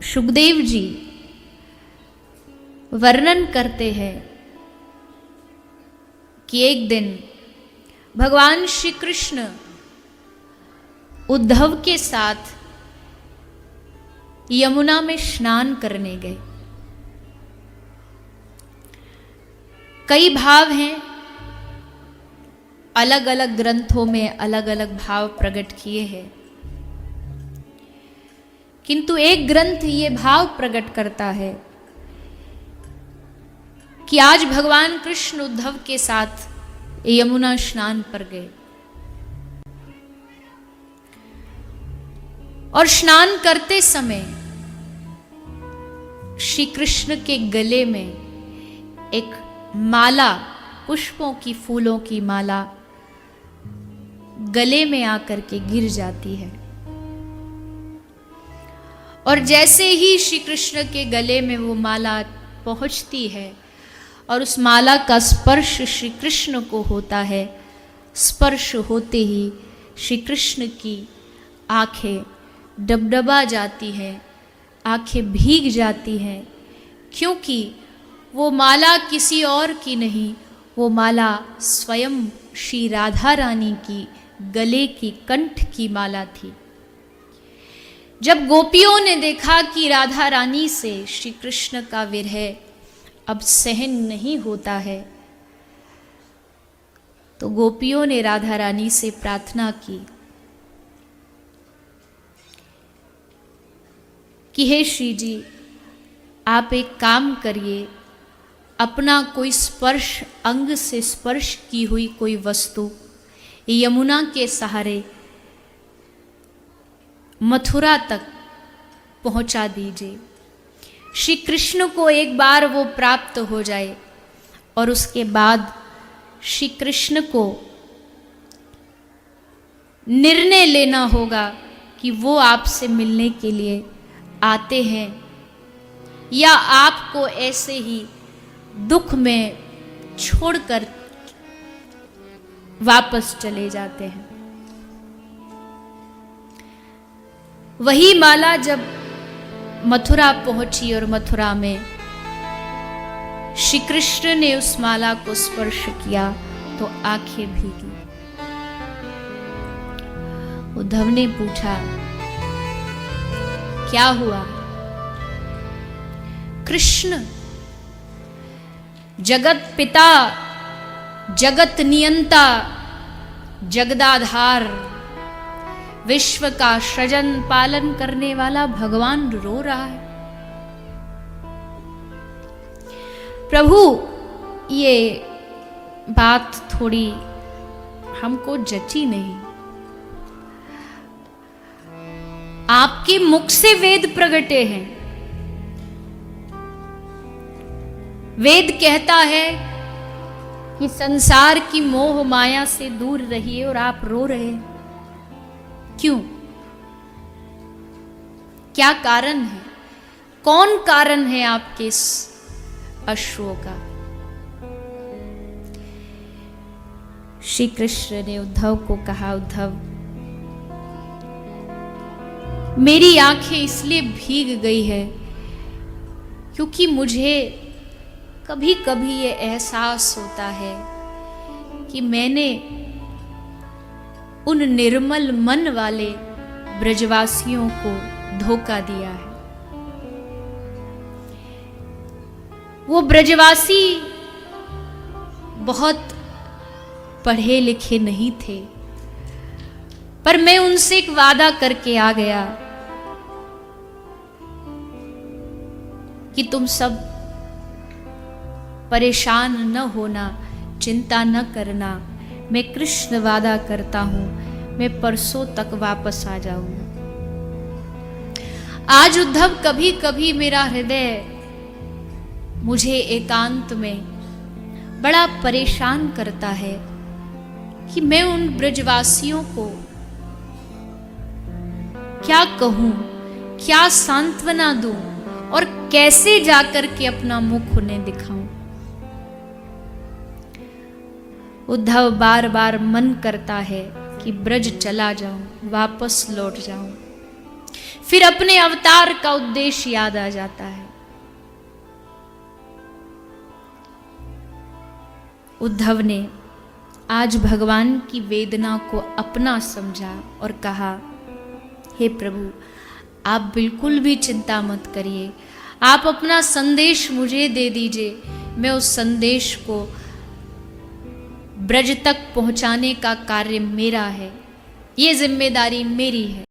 सुखदेव जी वर्णन करते हैं कि एक दिन भगवान श्री कृष्ण उद्धव के साथ यमुना में स्नान करने गए। कई भाव हैं, अलग अलग ग्रंथों में अलग अलग भाव प्रकट किए हैं, किंतु एक ग्रंथ ये भाव प्रकट करता है कि आज भगवान कृष्ण उद्धव के साथ यमुना स्नान पर गए और स्नान करते समय श्री कृष्ण के गले में एक माला, पुष्पों की, फूलों की माला गले में आकर के गिर जाती है। और जैसे ही श्री कृष्ण के गले में वो माला पहुंचती है और उस माला का स्पर्श श्री कृष्ण को होता है, स्पर्श होते ही श्री कृष्ण की आंखें डबडबा जाती है, आंखें भीग जाती हैं, क्योंकि वो माला किसी और की नहीं, वो माला स्वयं श्री राधा रानी की गले की, कंठ की माला थी। जब गोपियों ने देखा कि राधा रानी से श्री कृष्ण का विरह अब सहन नहीं होता है, तो गोपियों ने राधा रानी से प्रार्थना की कि हे श्री जी, आप एक काम करिए, अपना कोई स्पर्श, अंग से स्पर्श की हुई कोई वस्तु यमुना के सहारे मथुरा तक पहुंचा दीजिए। श्री कृष्ण को एक बार वो प्राप्त हो जाए और उसके बाद श्री कृष्ण को निर्णय लेना होगा कि वो आपसे मिलने के लिए आते हैं या आपको ऐसे ही दुख में छोड़कर वापस चले जाते हैं। वही माला जब मथुरा पहुंची और मथुरा में श्री कृष्ण ने उस माला को स्पर्श किया तो आंखें भीगी। उद्धव ने पूछा, क्या हुआ? कृष्ण जगत पिता, जगत नियंता, जगदाधार, विश्व का सृजन पालन करने वाला भगवान रो रहा है। प्रभु, ये बात थोड़ी हमको जची नहीं। आपके मुख से वेद प्रगटे हैं। वेद कहता है कि संसार की मोह माया से दूर रहिए और आप रो रहे हैं। क्यों? क्या कारण है? कौन कारण है आपके इस अश्रु का? श्री कृष्ण ने उद्धव को कहा, उद्धव, मेरी आंखें इसलिए भीग गई है क्योंकि मुझे कभी कभी ये एहसास होता है कि मैंने उन निर्मल मन वाले ब्रजवासियों को धोखा दिया है। वो ब्रजवासी बहुत पढ़े लिखे नहीं थे, पर मैं उनसे एक वादा करके आ गया कि तुम सब परेशान न होना, चिंता न करना, मैं कृष्ण वादा करता हूं, मैं परसों तक वापस आ जाऊंगा। आज उद्धव कभी कभी मेरा हृदय मुझे एकांत में बड़ा परेशान करता है कि मैं उन ब्रजवासियों को क्या कहूं, क्या सांत्वना दूं और कैसे जाकर के अपना मुख उन्हें दिखाऊं। उद्धव बार बार मन करता है कि ब्रज चला जाऊं, वापस लौट जाऊं, फिर अपने अवतार का उद्देश्य याद आ जाता है। उद्धव ने आज भगवान की वेदना को अपना समझा और कहा, हे प्रभु, आप बिल्कुल भी चिंता मत करिए, आप अपना संदेश मुझे दे दीजिए, मैं उस संदेश को ब्रज तक पहुंचाने का कार्य मेरा है, ये जिम्मेदारी मेरी है।